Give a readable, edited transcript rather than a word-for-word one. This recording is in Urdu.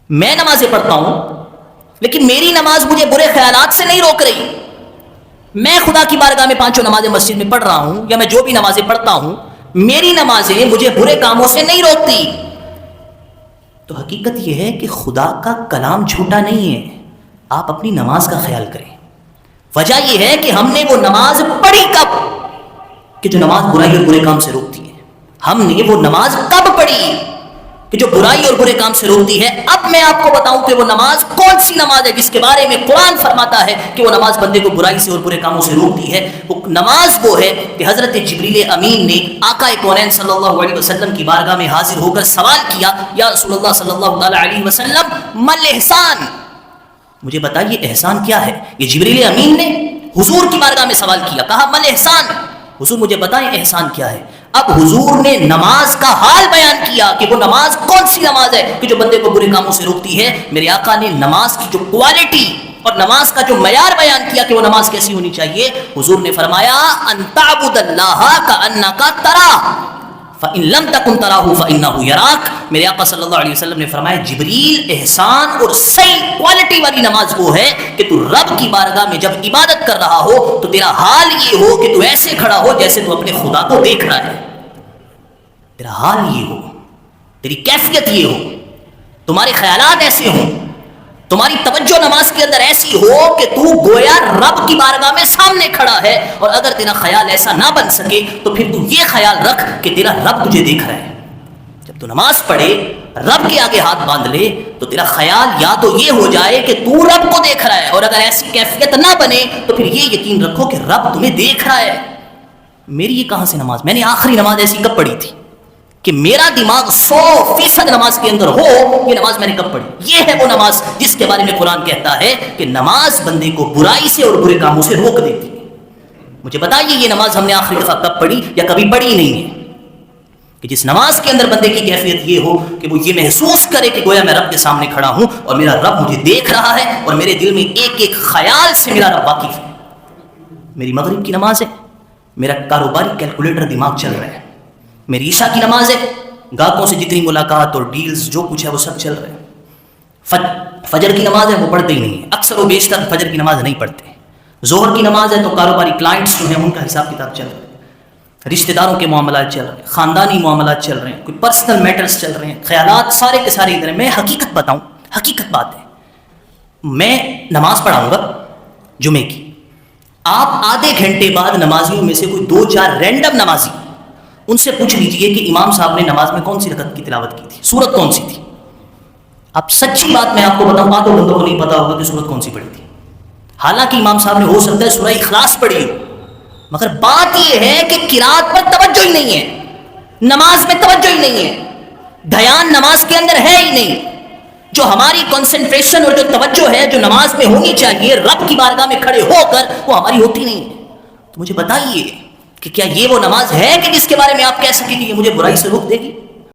میں نمازیں پڑھتا ہوں لیکن میری نماز مجھے برے خیالات سے نہیں روک رہی. میں خدا کی بارگاہ میں 5 نمازیں مسجد میں پڑھ رہا ہوں یا میں جو بھی نمازیں پڑھتا ہوں میری نمازیں مجھے برے کاموں سے نہیں روکتی. تو حقیقت یہ ہے کہ خدا کا کلام جھوٹا نہیں ہے. آپ اپنی نماز کا خیال کریں. وجہ یہ ہے کہ ہم نے وہ نماز پڑھی کب کہ جو نماز برائی اور برے کام سے روکتی ہے. ہم نے وہ نماز کب پڑھی کہ جو برائی اور برے کام سے روکتی ہے. اب میں آپ کو بتاؤں کہ وہ نماز کون سی نماز ہے جس کے بارے میں قرآن فرماتا ہے کہ وہ نماز بندے کو برائی سے اور برے کاموں سے روکتی ہے. وہ نماز وہ ہے کہ حضرت جبریل امین نے آقا کونین صلی اللہ علیہ وسلم کی بارگاہ میں حاضر ہو کر سوال کیا, یا رسول اللہ صلی اللہ تعالی علیہ وسلم مل احسان, مجھے بتائیے احسان کیا ہے. یہ جبریل امین نے حضور کی بارگاہ میں سوال کیا, کہا مل احسان, حضور مجھے بتائیں احسان کیا ہے. اب حضور نے نماز کا حال بیان کیا کہ وہ نماز کون سی نماز ہے کہ جو بندے کو برے کاموں سے روکتی ہے. میرے آقا نے نماز کی جو کوالٹی اور نماز کا جو معیار بیان کیا کہ وہ نماز کیسی ہونی چاہیے. حضور نے فرمایا ان تعبد اللہ کأنک تراہ فإن لم تکن تراہ فإنہ یراک. میرے آقا صلی اللہ علیہ وسلم نے فرمایا جبریل احسان اور صحیح کوالٹی والی نماز وہ ہے کہ تو رب کی بارگاہ میں جب عبادت کر رہا ہو تو تیرا حال یہ ہو کہ تو ایسے کھڑا ہو جیسے تو اپنے خدا کو دیکھ رہا ہے. تیرا حال یہ ہو, تیری کیفیت یہ ہو, تمہارے خیالات ایسے ہوں, تمہاری توجہ نماز کے اندر ایسی ہو کہ تو گویا رب کی بارگاہ میں سامنے کھڑا ہے. اور اگر تیرا خیال ایسا نہ بن سکے تو پھر تو یہ خیال رکھ کہ تیرا رب تجھے دیکھ رہا ہے. جب تو نماز پڑھے رب کے آگے ہاتھ باندھ لے تو تیرا خیال یا تو یہ ہو جائے کہ تو رب کو دیکھ رہا ہے, اور اگر ایسی کیفیت نہ بنے تو پھر یہ یقین رکھو کہ رب تمہیں دیکھ رہا ہے. میری یہ کہاں سے نماز, میں نے آخری نماز ایسی کب پڑھی تھی کہ میرا دماغ 100% نماز کے اندر ہو, یہ نماز میں نے کب پڑھی. یہ ہے وہ نماز جس کے بارے میں قرآن کہتا ہے کہ نماز بندے کو برائی سے اور برے کاموں سے روک دیتی ہے. مجھے بتائیے یہ نماز ہم نے آخری دفعہ کب پڑھی یا کبھی پڑھی نہیں ہے کہ جس نماز کے اندر بندے کی کیفیت یہ ہو کہ وہ یہ محسوس کرے کہ گویا میں رب کے سامنے کھڑا ہوں اور میرا رب مجھے دیکھ رہا ہے اور میرے دل میں ایک ایک خیال سے میرا رب واقف ہے. میری مغرب کی نماز ہے, میرا کاروباری کیلکولیٹر دماغ چل رہا ہے. میری عشاء کی نماز ہے, گاہکوں سے جتنی ملاقات اور ڈیلز جو کچھ ہے وہ سب چل رہے ہیں. فجر کی نماز ہے وہ پڑھتے ہی نہیں ہیں, اکثر و بیشتر فجر کی نماز نہیں پڑھتے. ظہر کی نماز ہے تو کاروباری کلائنٹس جو ہیں ان کا حساب کتاب چل رہا ہے, رشتہ داروں کے معاملات چل رہے ہیں, خاندانی معاملات چل رہے ہیں, کوئی پرسنل میٹرز چل رہے ہیں, خیالات سارے کے سارے ادھر ہیں. میں حقیقت بتاؤں, حقیقت بات ہے, میں نماز پڑھاؤں گا جمعے کی, آپ آدھے گھنٹے بعد نمازیوں میں سے کوئی 2-4 رینڈم نمازی ان سے پوچھ لیجئے کہ امام صاحب نے نماز میں کون سی رکعت کی تلاوت کی تھی, سورت کون سی تھی. اب سچی بات میں آپ کو بتاؤں, آدھوں بندوں کو نہیں پتا ہوگا کہ سورت کون سی پڑھی تھی. حالانکہ امام صاحب نے ہو سکتا ہے سورہ اخلاص پڑھی ہو, مگر بات یہ ہے کہ قرات پر توجہ ہی نہیں ہے, نماز میں توجہ ہی نہیں ہے, دھیان نماز کے اندر ہے ہی نہیں. جو ہماری کنسنٹریشن اور جو توجہ ہے جو نماز میں ہونی چاہیے رب کی بارگاہ میں کھڑے ہو کر, وہ ہماری ہوتی نہیں ہے. تو مجھے بتائیے کہ کیا یہ وہ نماز ہے کہ جس کے بارے میں آپ کہہ سکیں کہ یہ مجھے برائی سے روک دے گی؟